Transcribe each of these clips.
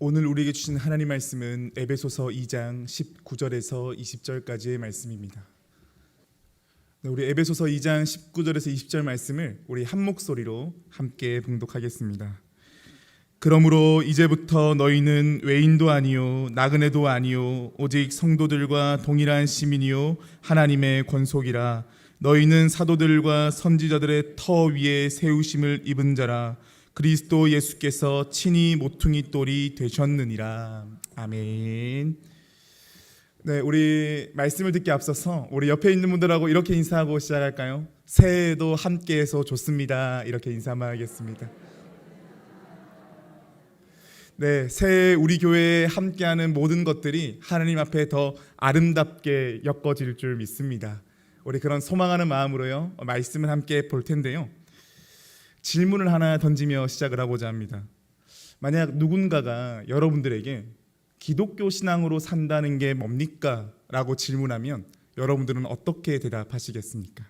오늘 우리에게 주신 하나님 말씀은 에베소서 2장 19절에서 20절까지의 말씀입니다. 우리 에베소서 2장 19절에서 20절 말씀을 우리 한 목소리로 함께 봉독하겠습니다. 그러므로 이제부터 너희는 외인도 아니요 나그네도 아니요 오직 성도들과 동일한 시민이요 하나님의 권속이라. 너희는 사도들과 선지자들의 터 위에 세우심을 입은 자라. 그리스도 예수께서 친히 모퉁이 돌이 되셨느니라. 아멘. 네, 우리 말씀을 듣기 앞서서 우리 옆에 있는 분들하고 이렇게 인사하고 시작할까요? 새해에도 함께해서 좋습니다. 이렇게 인사만 하겠습니다. 네, 새해 우리 교회에 함께하는 모든 것들이 하나님 앞에 더 아름답게 엮어질 줄 믿습니다. 우리 그런 소망하는 마음으로요, 말씀을 함께 볼 텐데요. 질문을 하나 던지며 시작을 하고자 합니다. 만약 누군가가 여러분들에게 기독교 신앙으로 산다는 게 뭡니까? 라고 질문하면 여러분들은 어떻게 대답하시겠습니까?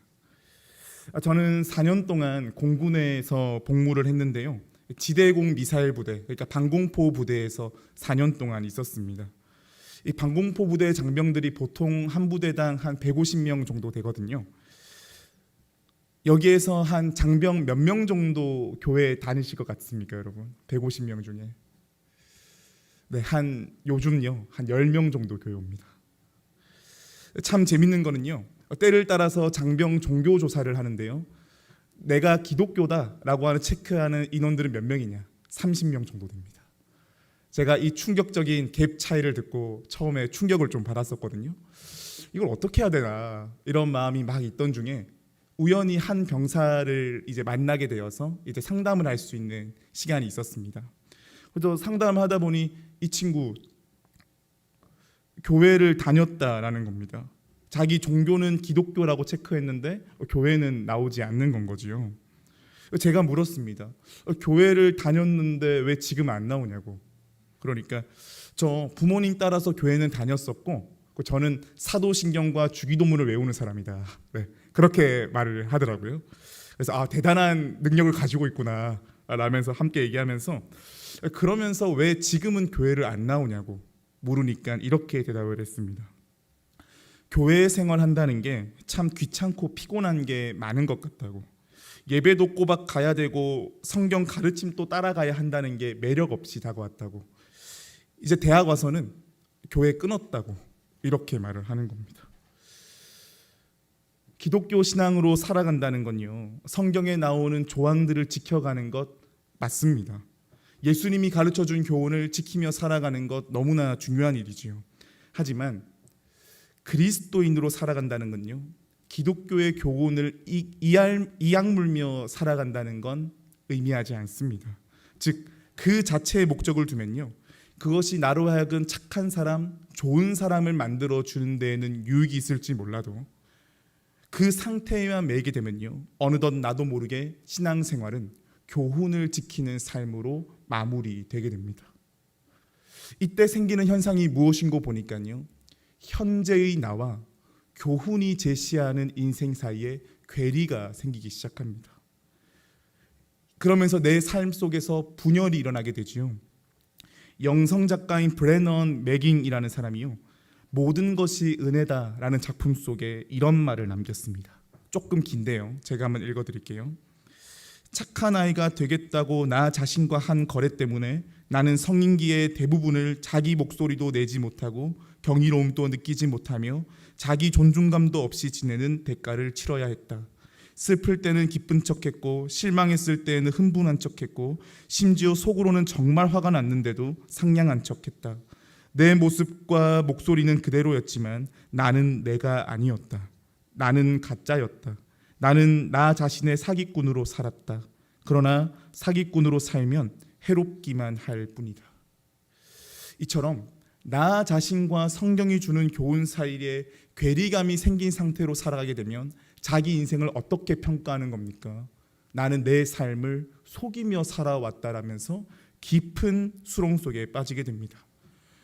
저는 4년 동안 공군에서 복무를 했는데요. 지대공 미사일 부대, 그러니까 방공포 부대에서 4년 동안 있었습니다. 이 방공포 부대 장병들이 보통 한 부대당 한 150명 정도 되거든요. 여기에서 한 장병 몇 명 정도 교회 다니실 것 같습니까, 여러분? 150명 중에. 네, 요즘요, 한 10명 정도 교회 옵니다. 참 재밌는 거는요, 때를 따라서 장병 종교 조사를 하는데요. 내가 기독교다라고 하는 체크하는 인원들은 몇 명이냐? 30명 정도 됩니다. 제가 이 충격적인 갭 차이를 듣고 처음에 충격을 좀 받았었거든요. 이걸 어떻게 해야 되나 이런 마음이 막 있던 중에 우연히 한 병사를 이제 만나게 되어서 이제 상담을 할 수 있는 시간이 있었습니다. 그래서 상담하다 보니 이 친구 교회를 다녔다라는 겁니다. 자기 종교는 기독교라고 체크했는데 교회는 나오지 않는 건 거지요. 제가 물었습니다. 교회를 다녔는데 왜 지금 안 나오냐고. 그러니까 저 부모님 따라서 교회는 다녔었고 저는 사도신경과 주기도문을 외우는 사람이다. 네, 그렇게 말을 하더라고요. 그래서 대단한 능력을 가지고 있구나 라면서 함께 얘기하면서 그러면서 왜 지금은 교회를 안 나오냐고 물으니까 이렇게 대답을 했습니다. 교회 생활한다는 게 참 귀찮고 피곤한 게 많은 것 같다고. 예배도 꼬박 가야 되고 성경 가르침도 따라가야 한다는 게 매력 없이 다가왔다고. 이제 대학 와서는 교회 끊었다고 이렇게 말을 하는 겁니다. 기독교 신앙으로 살아간다는 건요, 성경에 나오는 조항들을 지켜가는 것 맞습니다. 예수님이 가르쳐준 교훈을 지키며 살아가는 것 너무나 중요한 일이지요. 하지만 그리스도인으로 살아간다는 건요, 기독교의 교훈을 이악물며 살아간다는 건 의미하지 않습니다. 즉, 그 자체의 목적을 두면요, 그것이 나로 하여금 착한 사람, 좋은 사람을 만들어 주는 데에는 유익이 있을지 몰라도 그 상태에만 매이게 되면요, 어느덧 나도 모르게 신앙생활은 교훈을 지키는 삶으로 마무리되게 됩니다. 이때 생기는 현상이 무엇인고 보니까요, 현재의 나와 교훈이 제시하는 인생 사이에 괴리가 생기기 시작합니다. 그러면서 내 삶 속에서 분열이 일어나게 되지요. 영성 작가인 브레넌 매깅이라는 사람이요, 모든 것이 은혜다라는 작품 속에 이런 말을 남겼습니다. 조금 긴데요, 제가 한번 읽어드릴게요. 착한 아이가 되겠다고 나 자신과 한 거래 때문에 나는 성인기의 대부분을 자기 목소리도 내지 못하고 경이로움도 느끼지 못하며 자기 존중감도 없이 지내는 대가를 치러야 했다. 슬플 때는 기쁜 척했고 실망했을 때는 흥분한 척했고 심지어 속으로는 정말 화가 났는데도 상냥한 척했다. 내 모습과 목소리는 그대로였지만 나는 내가 아니었다. 나는 가짜였다. 나는 나 자신의 사기꾼으로 살았다. 그러나 사기꾼으로 살면 해롭기만 할 뿐이다. 이처럼 나 자신과 성경이 주는 교훈 사이에 괴리감이 생긴 상태로 살아가게 되면 자기 인생을 어떻게 평가하는 겁니까? 나는 내 삶을 속이며 살아왔다라면서 깊은 수렁 속에 빠지게 됩니다.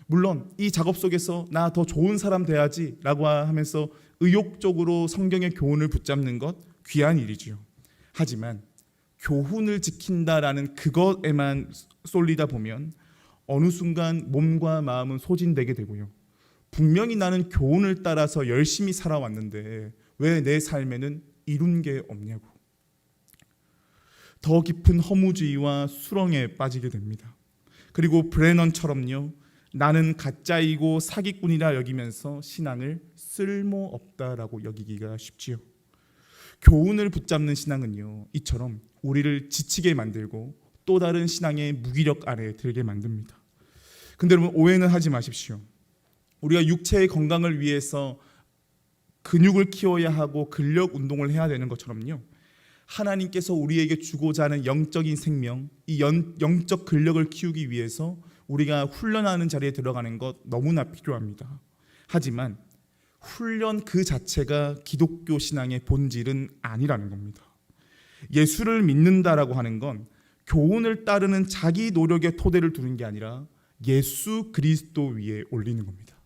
물론 이 작업 속에서 나 더 좋은 사람 돼야지 라고 하면서 의욕적으로 성경의 교훈을 붙잡는 것 귀한 일이지요. 하지만 교훈을 지킨다라는 그것에만 쏠리다 보면 어느 순간 몸과 마음은 소진되게 되고요. 분명히 나는 교훈을 따라서 열심히 살아왔는데 왜 내 삶에는 이룬 게 없냐고. 더 깊은 허무주의와 수렁에 빠지게 됩니다. 그리고 브레넌처럼요, 나는 가짜이고 사기꾼이라 여기면서 신앙을 쓸모없다라고 여기기가 쉽지요. 교훈을 붙잡는 신앙은요, 이처럼 우리를 지치게 만들고 또 다른 신앙의 무기력 아래에 들게 만듭니다. 근데 여러분, 오해는 하지 마십시오. 우리가 육체의 건강을 위해서 근육을 키워야 하고 근력 운동을 해야 되는 것처럼요, 하나님께서 우리에게 주고자 하는 영적인 생명, 이 영적 근력을 키우기 위해서 우리가 훈련하는 자리에 들어가는 것 너무나 필요합니다. 하지만 훈련 그 자체가 기독교 신앙의 본질은 아니라는 겁니다. 예수를 믿는다라고 하는 건 교훈을 따르는 자기 노력의 토대를 두는 게 아니라 예수 그리스도 위에 올리는 겁니다.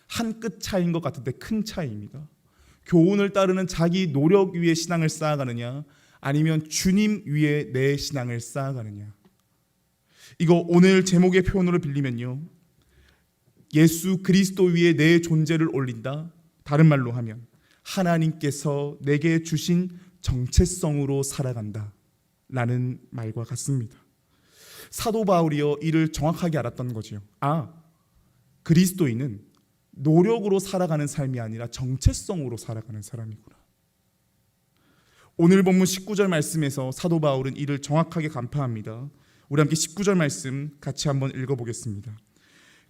한 끗 차이인 것 같은데 큰 차이입니다. 교훈을 따르는 자기 노력 위에 신앙을 쌓아가느냐, 아니면 주님 위에 내 신앙을 쌓아가느냐. 이거 오늘 제목의 표현으로 빌리면요, 예수 그리스도 위에 내 존재를 올린다. 다른 말로 하면 하나님께서 내게 주신 정체성으로 살아간다 라는 말과 같습니다. 사도 바울이요, 이를 정확하게 알았던 거지요. 그리스도인은 노력으로 살아가는 삶이 아니라 정체성으로 살아가는 사람이구나. 오늘 본문 19절 말씀에서 사도 바울은 이를 정확하게 간파합니다. 우리 함께 19절 말씀 같이 한번 읽어보겠습니다.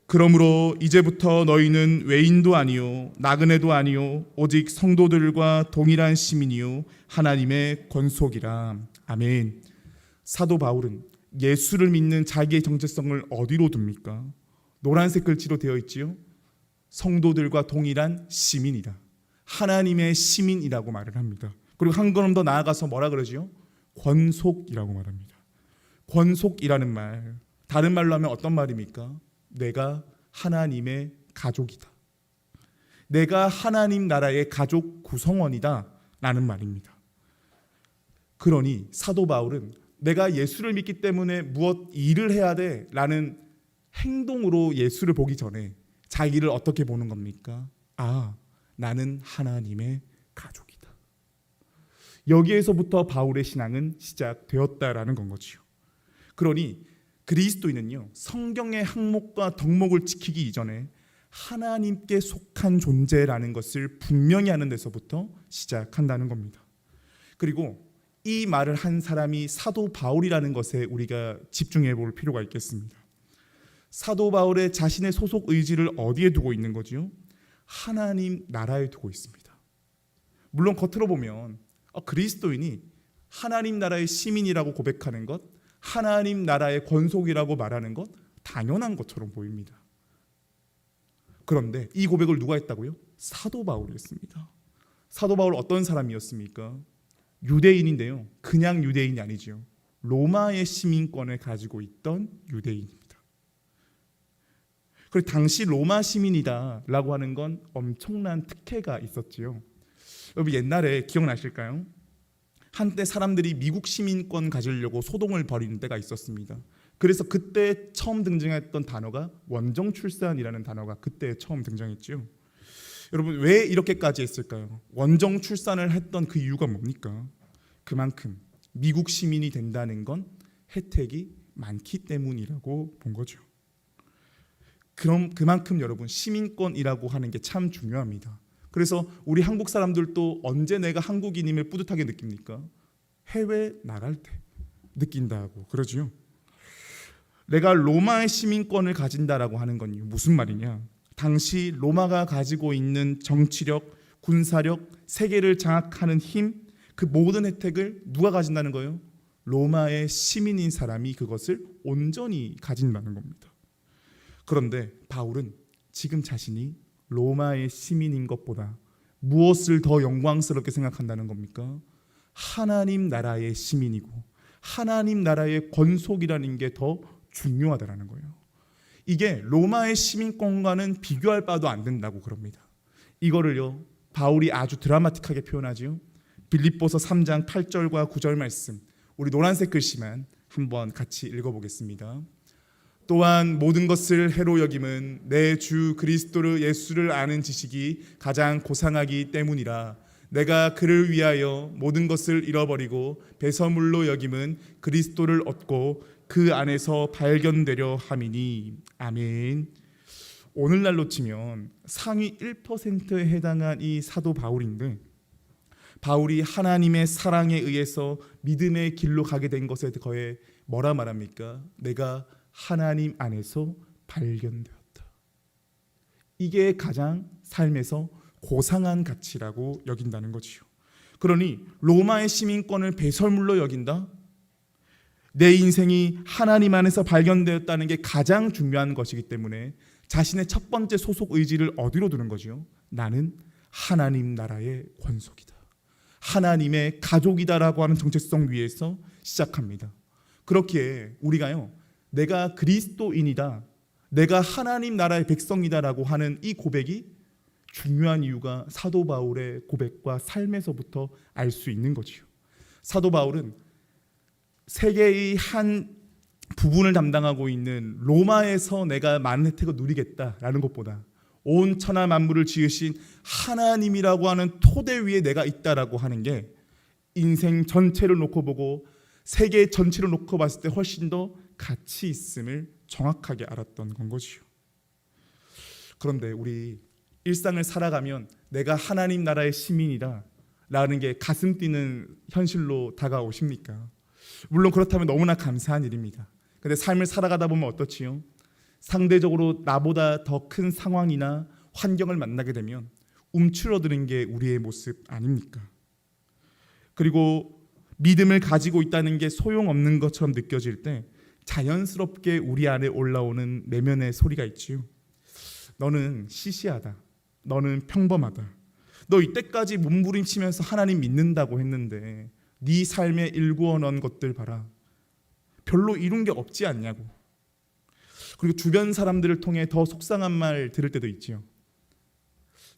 그러므로 이제부터 너희는 외인도 아니요 나그네도 아니요 오직 성도들과 동일한 시민이요 하나님의 권속이라. 아멘. 사도 바울은 예수를 믿는 자기의 정체성을 어디로 둡니까? 노란색 글씨로 되어 있지요. 성도들과 동일한 시민이다. 하나님의 시민이라고 말을 합니다. 그리고 한 걸음 더 나아가서 뭐라 그러지요? 권속이라고 말합니다. 권속이라는 말, 다른 말로 하면 어떤 말입니까? 내가 하나님의 가족이다. 내가 하나님 나라의 가족 구성원이다 라는 말입니다. 그러니 사도 바울은 내가 예수를 믿기 때문에 무엇 일을 해야 돼 라는 행동으로 예수를 보기 전에 자기를 어떻게 보는 겁니까? 나는 하나님의 가족이다. 여기에서부터 바울의 신앙은 시작되었다라는 건 거지요. 그러니 그리스도인은요, 성경의 항목과 덕목을 지키기 이전에 하나님께 속한 존재라는 것을 분명히 하는 데서부터 시작한다는 겁니다. 그리고 이 말을 한 사람이 사도 바울이라는 것에 우리가 집중해 볼 필요가 있겠습니다. 사도 바울의 자신의 소속 의지를 어디에 두고 있는 거지요? 하나님 나라에 두고 있습니다. 물론 겉으로 보면 그리스도인이 하나님 나라의 시민이라고 고백하는 것, 하나님 나라의 권속이라고 말하는 것 당연한 것처럼 보입니다. 그런데 이 고백을 누가 했다고요? 사도 바울이 했습니다. 사도 바울 어떤 사람이었습니까? 유대인인데요, 그냥 유대인이 아니죠. 로마의 시민권을 가지고 있던 유대인입니다. 그리고 당시 로마 시민이다라고 하는 건 엄청난 특혜가 있었지요. 여러분 옛날에 기억나실까요? 한때 사람들이 미국 시민권 가지려고 소동을 벌이는 때가 있었습니다. 그래서 그때 처음 등장했던 단어가 원정 출산이라는 단어가 그때 처음 등장했죠. 여러분 왜 이렇게까지 했을까요? 원정 출산을 했던 그 이유가 뭡니까? 그만큼 미국 시민이 된다는 건 혜택이 많기 때문이라고 본 거죠. 그럼 그만큼 여러분 시민권이라고 하는 게 참 중요합니다. 그래서 우리 한국 사람들도 언제 내가 한국인임을 뿌듯하게 느낍니까? 해외 나갈 때 느낀다고 그러지요. 내가 로마의 시민권을 가진다라고 하는 건 무슨 말이냐? 당시 로마가 가지고 있는 정치력, 군사력, 세계를 장악하는 힘, 그 모든 혜택을 누가 가진다는 거예요? 로마의 시민인 사람이 그것을 온전히 가진다는 겁니다. 그런데 바울은 지금 자신이 로마의 시민인 것보다 무엇을 더 영광스럽게 생각한다는 겁니까? 하나님 나라의 시민이고 하나님 나라의 권속이라는 게 더 중요하다는 거예요. 이게 로마의 시민권과는 비교할 바도 안 된다고 그럽니다. 이거를요 바울이 아주 드라마틱하게 표현하지요. 빌립보서 3장 8절과 9절 말씀, 우리 노란색 글씨만 한번 같이 읽어보겠습니다. 또한 모든 것을 해로 여김은 내 주 그리스도 예수를 아는 지식이 가장 고상하기 때문이라. 내가 그를 위하여 모든 것을 잃어버리고 배설물로 여김은 그리스도를 얻고 그 안에서 발견되려 함이니. 아멘. 오늘날로 치면 상위 1%에 해당한 이 사도 바울인데, 바울이 하나님의 사랑에 의해서 믿음의 길로 가게 된 것에 더해 뭐라 말합니까? 내가 하나님 안에서 발견되었다. 이게 가장 삶에서 고상한 가치라고 여긴다는 거지요. 그러니 로마의 시민권을 배설물로 여긴다? 내 인생이 하나님 안에서 발견되었다는 게 가장 중요한 것이기 때문에 자신의 첫 번째 소속 의지를 어디로 두는 거지요? 나는 하나님 나라의 권속이다, 하나님의 가족이다라고 하는 정체성 위에서 시작합니다. 그렇기에 우리가요, 내가 그리스도인이다, 내가 하나님 나라의 백성이다라고 하는 이 고백이 중요한 이유가 사도 바울의 고백과 삶에서부터 알 수 있는 거지요. 사도 바울은 세계의 한 부분을 담당하고 있는 로마에서 내가 많은 혜택을 누리겠다라는 것보다 온 천하 만물을 지으신 하나님이라고 하는 토대 위에 내가 있다라고 하는 게 인생 전체를 놓고 보고 세계 전체를 놓고 봤을 때 훨씬 더 가치 있음을 정확하게 알았던 건 거지요. 그런데 우리 일상을 살아가면 내가 하나님 나라의 시민이다 라는 게 가슴 뛰는 현실로 다가오십니까? 물론 그렇다면 너무나 감사한 일입니다. 근데 삶을 살아가다 보면 어떻지요? 상대적으로 나보다 더 큰 상황이나 환경을 만나게 되면 움츠러드는 게 우리의 모습 아닙니까? 그리고 믿음을 가지고 있다는 게 소용없는 것처럼 느껴질 때 자연스럽게 우리 안에 올라오는 내면의 소리가 있지요. 너는 시시하다, 너는 평범하다, 너 이때까지 몸부림치면서 하나님 믿는다고 했는데 네 삶에 일구어 넣은 것들 봐라, 별로 이룬 게 없지 않냐고. 그리고 주변 사람들을 통해 더 속상한 말 들을 때도 있지요.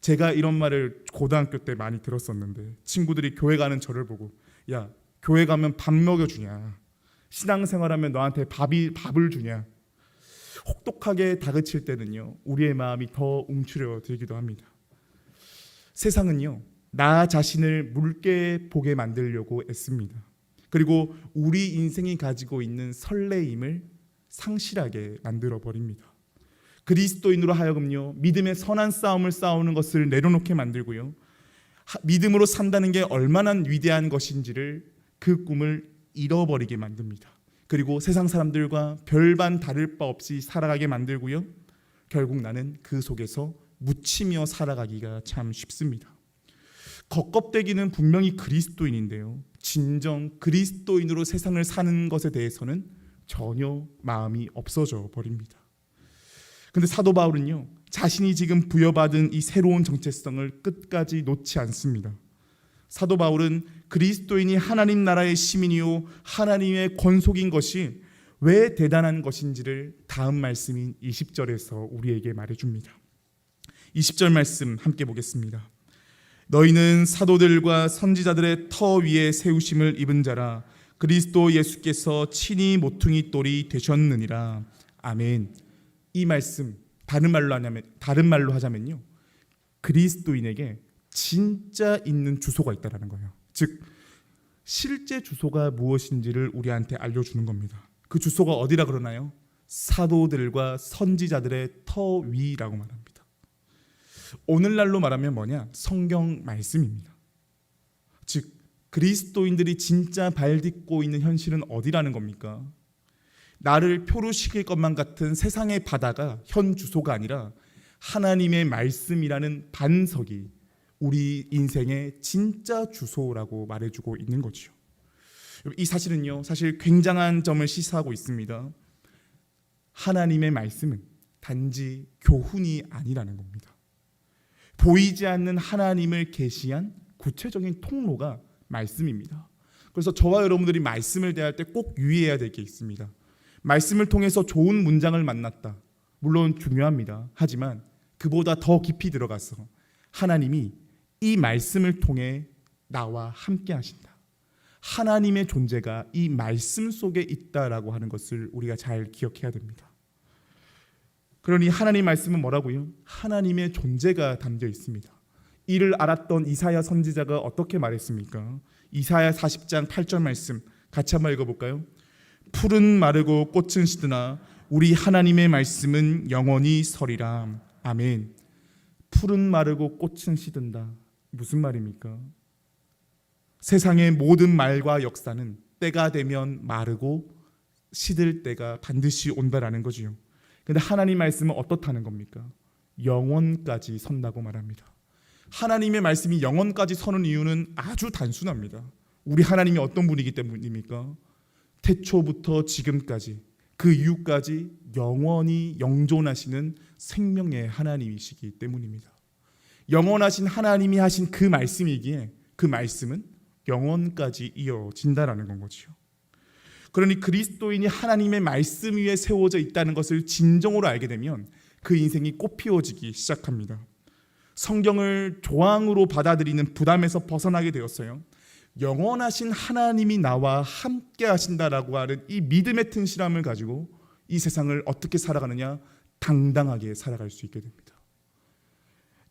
제가 이런 말을 고등학교 때 많이 들었었는데, 친구들이 교회 가는 저를 보고 야, 교회 가면 밥 먹여주냐, 신앙생활하면 너한테 밥을 주냐, 혹독하게 다그칠 때는요, 우리의 마음이 더 움츠려들기도 합니다. 세상은요, 나 자신을 묽게 보게 만들려고 애씁니다. 그리고 우리 인생이 가지고 있는 설레임을 상실하게 만들어 버립니다. 그리스도인으로 하여금요, 믿음의 선한 싸움을 싸우는 것을 내려놓게 만들고요, 믿음으로 산다는 게 얼마나 위대한 것인지를, 그 꿈을 잃어버리게 만듭니다. 그리고 세상 사람들과 별반 다를 바 없이 살아가게 만들고요, 결국 나는 그 속에서 묻히며 살아가기가 참 쉽습니다. 겉껍데기는 분명히 그리스도인인데요, 진정 그리스도인으로 세상을 사는 것에 대해서는 전혀 마음이 없어져 버립니다. 근데 사도 바울은요, 자신이 지금 부여받은 이 새로운 정체성을 끝까지 놓지 않습니다. 사도 바울은 그리스도인이 하나님 나라의 시민이요 하나님의 권속인 것이 왜 대단한 것인지를 다음 말씀인 20절에서 우리에게 말해줍니다. 20절 말씀 함께 보겠습니다. 너희는 사도들과 선지자들의 터 위에 세우심을 입은 자라, 그리스도 예수께서 친히 모퉁이 돌이 되셨느니라. 아멘. 이 말씀 다른 말로 하자면요, 그리스도인에게 진짜 있는 주소가 있다라는 거예요. 즉 실제 주소가 무엇인지를 우리한테 알려주는 겁니다. 그 주소가 어디라 그러나요? 사도들과 선지자들의 터 위라고 말합니다. 오늘날로 말하면 뭐냐? 성경 말씀입니다. 즉 그리스도인들이 진짜 발딛고 있는 현실은 어디라는 겁니까? 나를 표로 시킬 것만 같은 세상의 바다가 현 주소가 아니라 하나님의 말씀이라는 반석이 우리 인생의 진짜 주소라고 말해주고 있는 거죠. 이 사실은요, 사실 굉장한 점을 시사하고 있습니다. 하나님의 말씀은 단지 교훈이 아니라는 겁니다. 보이지 않는 하나님을 계시한 구체적인 통로가 말씀입니다. 그래서 저와 여러분들이 말씀을 대할 때 꼭 유의해야 될 게 있습니다. 말씀을 통해서 좋은 문장을 만났다, 물론 중요합니다. 하지만 그보다 더 깊이 들어가서 하나님이 이 말씀을 통해 나와 함께 하신다, 하나님의 존재가 이 말씀 속에 있다라고 하는 것을 우리가 잘 기억해야 됩니다. 그러니 하나님 말씀은 뭐라고요? 하나님의 존재가 담겨 있습니다. 이를 알았던 이사야 선지자가 어떻게 말했습니까? 이사야 40장 8절 말씀 같이 한번 읽어볼까요? 풀은 마르고 꽃은 시드나 우리 하나님의 말씀은 영원히 서리라. 아멘. 풀은 마르고 꽃은 시든다. 무슨 말입니까? 세상의 모든 말과 역사는 때가 되면 마르고 시들 때가 반드시 온다라는 거지요. 그런데 하나님 말씀은 어떻다는 겁니까? 영원까지 선다고 말합니다. 하나님의 말씀이 영원까지 서는 이유는 아주 단순합니다. 우리 하나님이 어떤 분이기 때문입니까? 태초부터 지금까지 그 이후까지 영원히 영존하시는 생명의 하나님이시기 때문입니다. 영원하신 하나님이 하신 그 말씀이기에 그 말씀은 영원까지 이어진다라는 건 거죠. 그러니 그리스도인이 하나님의 말씀 위에 세워져 있다는 것을 진정으로 알게 되면 그 인생이 꽃피워지기 시작합니다. 성경을 조항으로 받아들이는 부담에서 벗어나게 되었어요. 영원하신 하나님이 나와 함께 하신다라고 하는 이 믿음의 튼실함을 가지고 이 세상을 어떻게 살아가느냐? 당당하게 살아갈 수 있게 됩니다.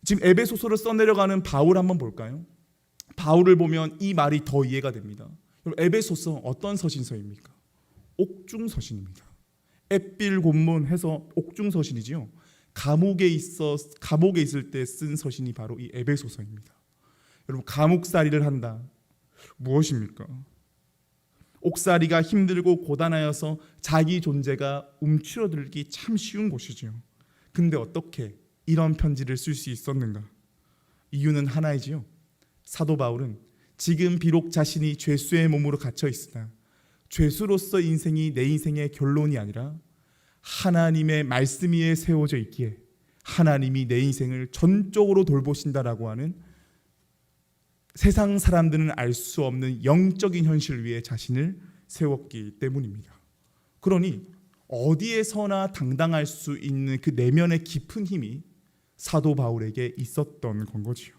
지금 에베소서를 써내려가는 바울 한번 볼까요? 바울을 보면 이 말이 더 이해가 됩니다. 에베소서 어떤 서신서입니까? 옥중서신입니다. 앳빌곤문 해서 옥중서신이지요. 감옥에 있을 때 쓴 서신이 바로 이 에베소서입니다. 여러분, 감옥살이를 한다. 무엇입니까? 옥살이가 힘들고 고단하여서 자기 존재가 움츠러들기 참 쉬운 곳이지요. 근데 어떻게 이런 편지를 쓸 수 있었는가? 이유는 하나이지요. 사도 바울은 지금 비록 자신이 죄수의 몸으로 갇혀 있으나 죄수로서 인생이 내 인생의 결론이 아니라 하나님의 말씀 위에 세워져 있기에 하나님이 내 인생을 전적으로 돌보신다라고 하는 세상 사람들은 알 수 없는 영적인 현실 위에 자신을 세웠기 때문입니다. 그러니 어디에서나 당당할 수 있는 그 내면의 깊은 힘이 사도 바울에게 있었던 건 거지요.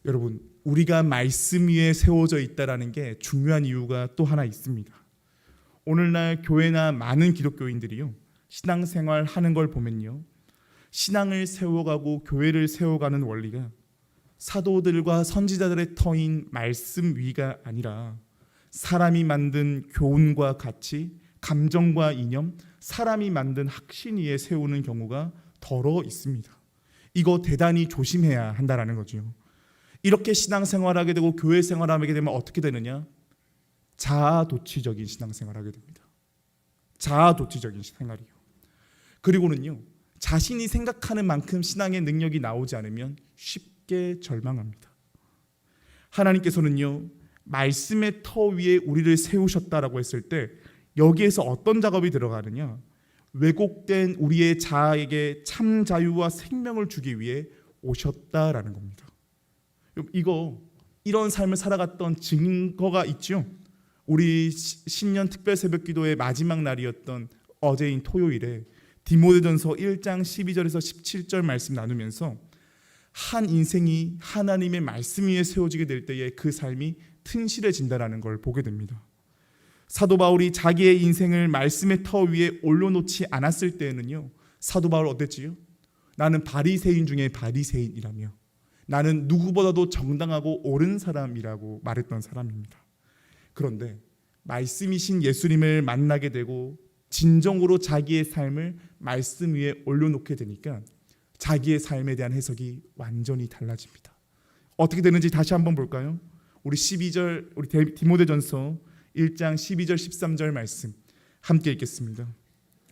여러분, 우리가 말씀 위에 세워져 있다라는 게 중요한 이유가 또 하나 있습니다. 오늘날 교회나 많은 기독교인들이요, 신앙생활 하는 걸 보면요, 신앙을 세워가고 교회를 세워가는 원리가 사도들과 선지자들의 터인 말씀 위가 아니라 사람이 만든 교훈과 가치, 감정과 이념, 사람이 만든 확신 위에 세우는 경우가 더러 있습니다. 이거 대단히 조심해야 한다라는 거죠. 이렇게 신앙생활하게 되고 교회 생활하게 되면 어떻게 되느냐? 자아도취적인 신앙생활하게 됩니다. 자아도취적인 생활이요. 그리고는요, 자신이 생각하는 만큼 신앙의 능력이 나오지 않으면 쉽게 절망합니다. 하나님께서는요, 말씀의 터 위에 우리를 세우셨다라고 했을 때 여기에서 어떤 작업이 들어가느냐? 왜곡된 우리의 자아에게 참 자유와 생명을 주기 위해 오셨다라는 겁니다. 이런 삶을 살아갔던 증거가 있죠. 우리 신년 특별 새벽 기도의 마지막 날이었던 어제인 토요일에 디모데전서 1장 12절에서 17절 말씀 나누면서 한 인생이 하나님의 말씀 위에 세워지게 될 때에 그 삶이 튼실해진다라는 걸 보게 됩니다. 사도 바울이 자기의 인생을 말씀의 터 위에 올려놓지 않았을 때에는요, 사도 바울 어땠지요? 나는 바리새인 중에 바리새인이라며 나는 누구보다도 정당하고 옳은 사람이라고 말했던 사람입니다. 그런데 말씀이신 예수님을 만나게 되고 진정으로 자기의 삶을 말씀 위에 올려놓게 되니까 자기의 삶에 대한 해석이 완전히 달라집니다. 어떻게 되는지 다시 한번 볼까요? 우리 12절, 우리 디모데전서 1장 12절 13절 말씀 함께 읽겠습니다.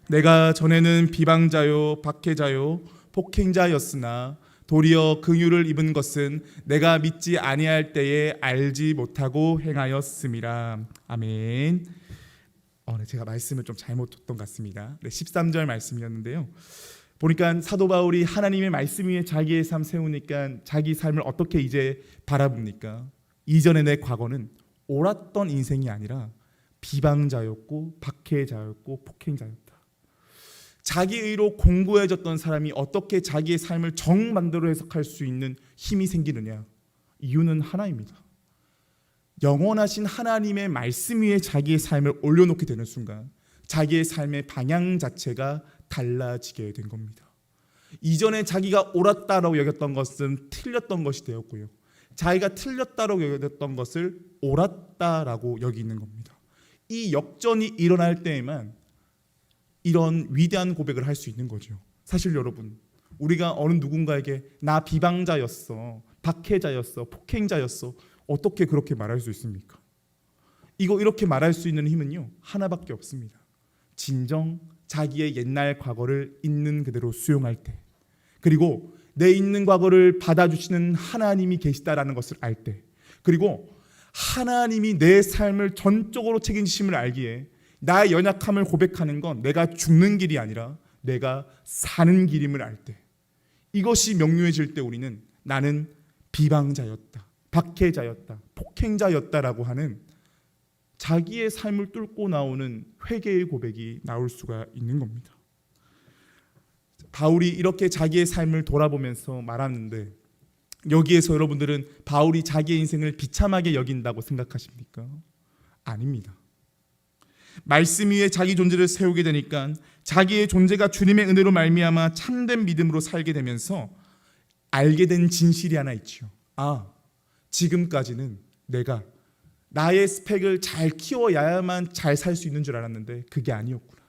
내가 전에는 비방자요 박해자요 폭행자였으나 도리어 긍휼을 입은 것은 내가 믿지 아니할 때에 알지 못하고 행하였음이라. 아멘. 제가 말씀을 좀 잘못 줬던 것 같습니다. 13절 말씀이었는데요. 보니까 사도 바울이 하나님의 말씀 위에 자기의 삶 세우니까 자기 삶을 어떻게 이제 바라봅니까? 이전의 내 과거는 옳았던 인생이 아니라 비방자였고 박해자였고 폭행자였다. 자기 의로 공고해졌던 사람이 어떻게 자기의 삶을 정반대로 해석할 수 있는 힘이 생기느냐? 이유는 하나입니다. 영원하신 하나님의 말씀 위에 자기의 삶을 올려놓게 되는 순간 자기의 삶의 방향 자체가 달라지게 된 겁니다. 이전에 자기가 옳았다라고 여겼던 것은 틀렸던 것이 되었고요. 자기가 틀렸다라고 여겼던 것을 옳았다라고 여기는 겁니다. 이 역전이 일어날 때에만 이런 위대한 고백을 할 수 있는 거죠. 사실 여러분, 우리가 어느 누군가에게 나 비방자였어, 박해자였어, 폭행자였어, 어떻게 그렇게 말할 수 있습니까? 이렇게 말할 수 있는 힘은요, 하나밖에 없습니다. 진정 자기의 옛날 과거를 있는 그대로 수용할 때, 그리고 내 있는 과거를 받아주시는 하나님이 계시다라는 것을 알 때, 그리고 하나님이 내 삶을 전적으로 책임지심을 알기에 나의 연약함을 고백하는 건 내가 죽는 길이 아니라 내가 사는 길임을 알 때, 이것이 명료해질 때 우리는 나는 비방자였다, 박해자였다, 폭행자였다라고 하는 자기의 삶을 뚫고 나오는 회개의 고백이 나올 수가 있는 겁니다. 바울이 이렇게 자기의 삶을 돌아보면서 말하는데, 여기에서 여러분들은 바울이 자기의 인생을 비참하게 여긴다고 생각하십니까? 아닙니다. 말씀 위에 자기 존재를 세우게 되니까 자기의 존재가 주님의 은혜로 말미암아 참된 믿음으로 살게 되면서 알게 된 진실이 하나 있죠. 지금까지는 내가 나의 스펙을 잘 키워야만 잘 살 수 있는 줄 알았는데 그게 아니었구나.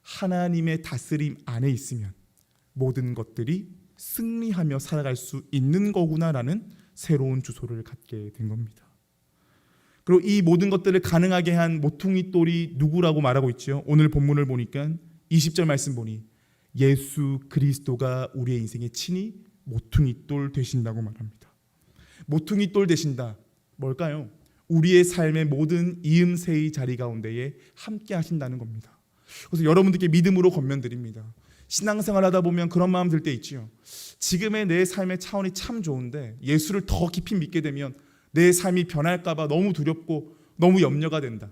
하나님의 다스림 안에 있으면 모든 것들이 승리하며 살아갈 수 있는 거구나라는 새로운 주소를 갖게 된 겁니다. 그리고 이 모든 것들을 가능하게 한 모퉁이 돌이 누구라고 말하고 있죠? 오늘 본문을 보니까 20절 말씀 보니 예수 그리스도가 우리의 인생에 친히 모퉁이 돌 되신다고 말합니다. 모퉁이 돌 되신다. 뭘까요? 우리의 삶의 모든 이음새의 자리 가운데에 함께 하신다는 겁니다. 그래서 여러분들께 믿음으로 권면드립니다. 신앙생활 하다 보면 그런 마음 들 때 있지요. 지금의 내 삶의 차원이 참 좋은데 예수를 더 깊이 믿게 되면 내 삶이 변할까 봐 너무 두렵고 너무 염려가 된다.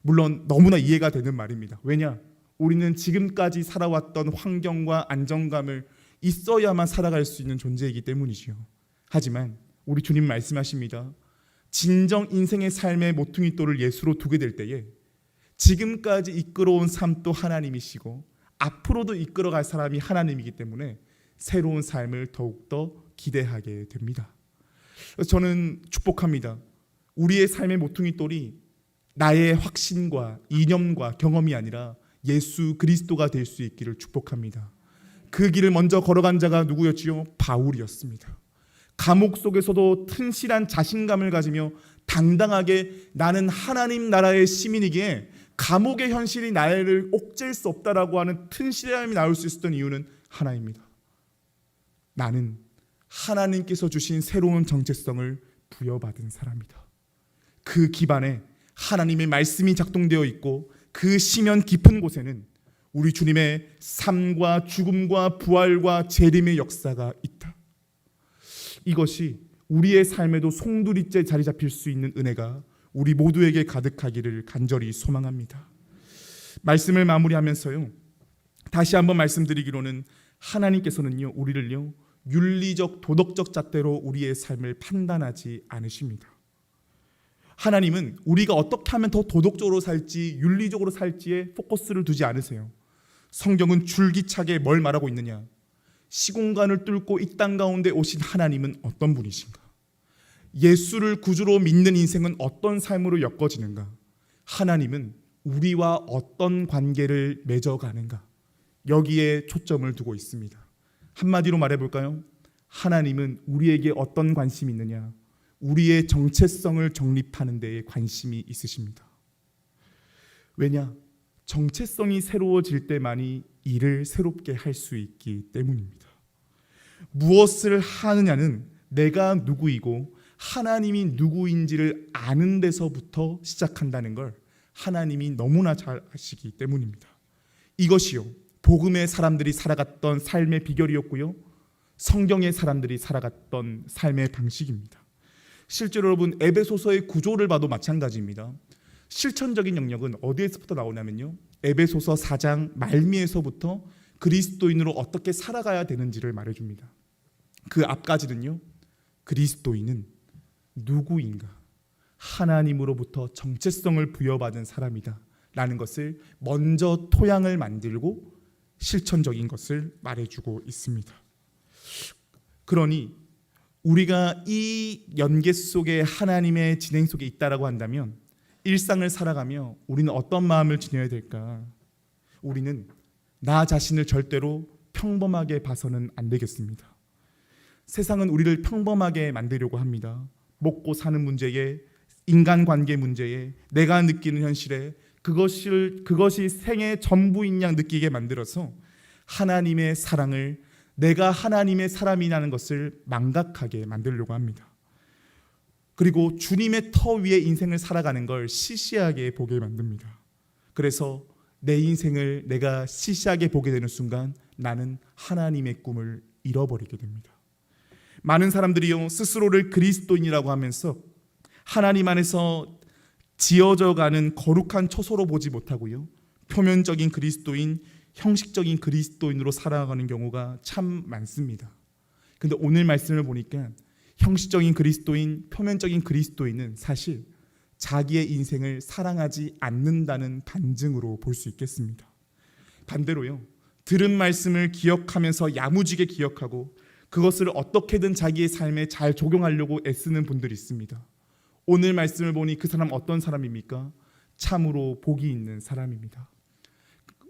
물론 너무나 이해가 되는 말입니다. 왜냐? 우리는 지금까지 살아왔던 환경과 안정감을 있어야만 살아갈 수 있는 존재이기 때문이지요. 하지만 우리 주님 말씀하십니다. 진정 인생의 삶의 모퉁이 돌을 예수로 두게 될 때에 지금까지 이끌어온 삶도 하나님이시고 앞으로도 이끌어갈 사람이 하나님이기 때문에 새로운 삶을 더욱더 기대하게 됩니다. 그래서 저는 축복합니다. 우리의 삶의 모퉁이 돌이 나의 확신과 이념과 경험이 아니라 예수 그리스도가 될 수 있기를 축복합니다. 그 길을 먼저 걸어간 자가 누구였지요? 바울이었습니다. 감옥 속에서도 튼실한 자신감을 가지며 당당하게 나는 하나님 나라의 시민이기에 감옥의 현실이 나를 옥죄일 수 없다라고 하는 튼실함이 나올 수 있었던 이유는 하나입니다. 나는 하나님께서 주신 새로운 정체성을 부여받은 사람이다. 그 기반에 하나님의 말씀이 작동되어 있고 그 심연 깊은 곳에는 우리 주님의 삶과 죽음과 부활과 재림의 역사가 있다. 이것이 우리의 삶에도 송두리째 자리 잡힐 수 있는 은혜가 우리 모두에게 가득하기를 간절히 소망합니다. 말씀을 마무리하면서요, 다시 한번 말씀드리기로는 하나님께서는요, 우리를요 윤리적 도덕적 잣대로 우리의 삶을 판단하지 않으십니다. 하나님은 우리가 어떻게 하면 더 도덕적으로 살지 윤리적으로 살지에 포커스를 두지 않으세요. 성경은 줄기차게 뭘 말하고 있느냐? 시공간을 뚫고 이 땅 가운데 오신 하나님은 어떤 분이신가? 예수를 구주로 믿는 인생은 어떤 삶으로 엮어지는가? 하나님은 우리와 어떤 관계를 맺어가는가? 여기에 초점을 두고 있습니다. 한마디로 말해볼까요? 하나님은 우리에게 어떤 관심이 있느냐? 우리의 정체성을 정립하는 데에 관심이 있으십니다. 왜냐? 정체성이 새로워질 때만이 일을 새롭게 할 수 있기 때문입니다. 무엇을 하느냐는 내가 누구이고 하나님이 누구인지를 아는 데서부터 시작한다는 걸 하나님이 너무나 잘 아시기 때문입니다. 이것이요, 복음의 사람들이 살아갔던 삶의 비결이었고요, 성경의 사람들이 살아갔던 삶의 방식입니다. 실제로 여러분, 에베소서의 구조를 봐도 마찬가지입니다. 실천적인 영역은 어디에서부터 나오냐면요, 에베소서 4장 말미에서부터 그리스도인으로 어떻게 살아가야 되는지를 말해줍니다. 그 앞까지는요, 그리스도인은 누구인가? 하나님으로부터 정체성을 부여받은 사람이다 라는 것을 먼저 토양을 만들고 실천적인 것을 말해주고 있습니다. 그러니 우리가 이 연계 속에 하나님의 진행 속에 있다라고 한다면 일상을 살아가며 우리는 어떤 마음을 지녀야 될까? 우리는 나 자신을 절대로 평범하게 봐서는 안 되겠습니다. 세상은 우리를 평범하게 만들려고 합니다. 먹고 사는 문제에, 인간관계 문제에, 내가 느끼는 현실에 그것이 생의 전부인 양 느끼게 만들어서 하나님의 사랑을, 내가 하나님의 사람이라는 것을 망각하게 만들려고 합니다. 그리고 주님의 터 위에 인생을 살아가는 걸 시시하게 보게 만듭니다. 그래서 내 인생을 내가 시시하게 보게 되는 순간 나는 하나님의 꿈을 잃어버리게 됩니다. 많은 사람들이요, 스스로를 그리스도인이라고 하면서 하나님 안에서 지어져 가는 거룩한 처소로 보지 못하고요, 표면적인 그리스도인, 형식적인 그리스도인으로 살아가는 경우가 참 많습니다. 근데 오늘 말씀을 보니까 형식적인 그리스도인, 표면적인 그리스도인은 사실 자기의 인생을 사랑하지 않는다는 반증으로 볼 수 있겠습니다. 반대로요, 들은 말씀을 기억하면서 야무지게 기억하고 그것을 어떻게든 자기의 삶에 잘 적용하려고 애쓰는 분들이 있습니다. 오늘 말씀을 보니 그 사람 어떤 사람입니까? 참으로 복이 있는 사람입니다.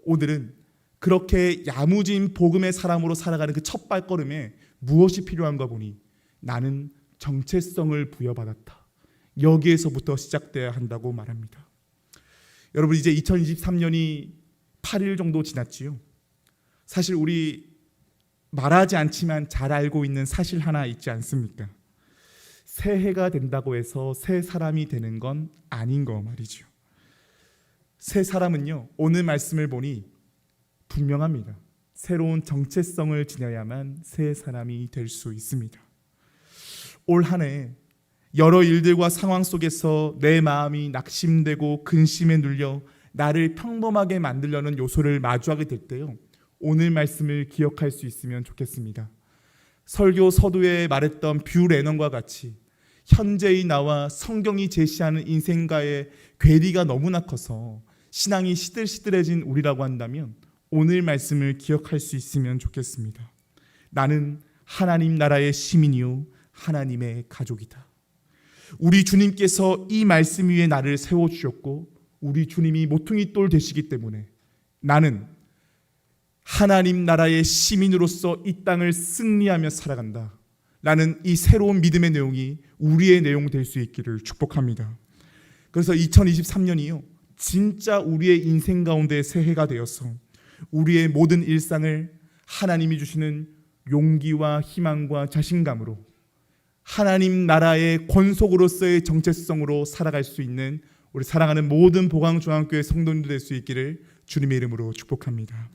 오늘은 그렇게 야무진 복음의 사람으로 살아가는 그 첫 발걸음에 무엇이 필요한가 보니 나는 정체성을 부여받았다. 여기에서부터 시작돼야 한다고 말합니다. 여러분, 이제 2023년이 8일 정도 지났지요. 사실 우리 말하지 않지만 잘 알고 있는 사실 하나 있지 않습니까? 새해가 된다고 해서 새 사람이 되는 건 아닌 거 말이죠. 새 사람은요, 오늘 말씀을 보니 분명합니다. 새로운 정체성을 지녀야만 새 사람이 될 수 있습니다. 올 한 해 여러 일들과 상황 속에서 내 마음이 낙심되고 근심에 눌려 나를 평범하게 만들려는 요소를 마주하게 될 때요, 오늘 말씀을 기억할 수 있으면 좋겠습니다. 설교 서두에 말했던 뷰 레넌과 같이 현재의 나와 성경이 제시하는 인생과의 괴리가 너무나 커서 신앙이 시들시들해진 우리라고 한다면 오늘 말씀을 기억할 수 있으면 좋겠습니다. 나는 하나님 나라의 시민이요 하나님의 가족이다. 우리 주님께서 이 말씀 위에 나를 세워주셨고 우리 주님이 모퉁이 돌 되시기 때문에 나는 하나님 나라의 시민으로서 이 땅을 승리하며 살아간다. 라는 이 새로운 믿음의 내용이 우리의 내용 될 수 있기를 축복합니다. 그래서 2023년이요, 진짜 우리의 인생 가운데 새해가 되어서 우리의 모든 일상을 하나님이 주시는 용기와 희망과 자신감으로 하나님 나라의 권속으로서의 정체성으로 살아갈 수 있는 우리 사랑하는 모든 보광중앙교회 성도님들 될 수 있기를 주님의 이름으로 축복합니다.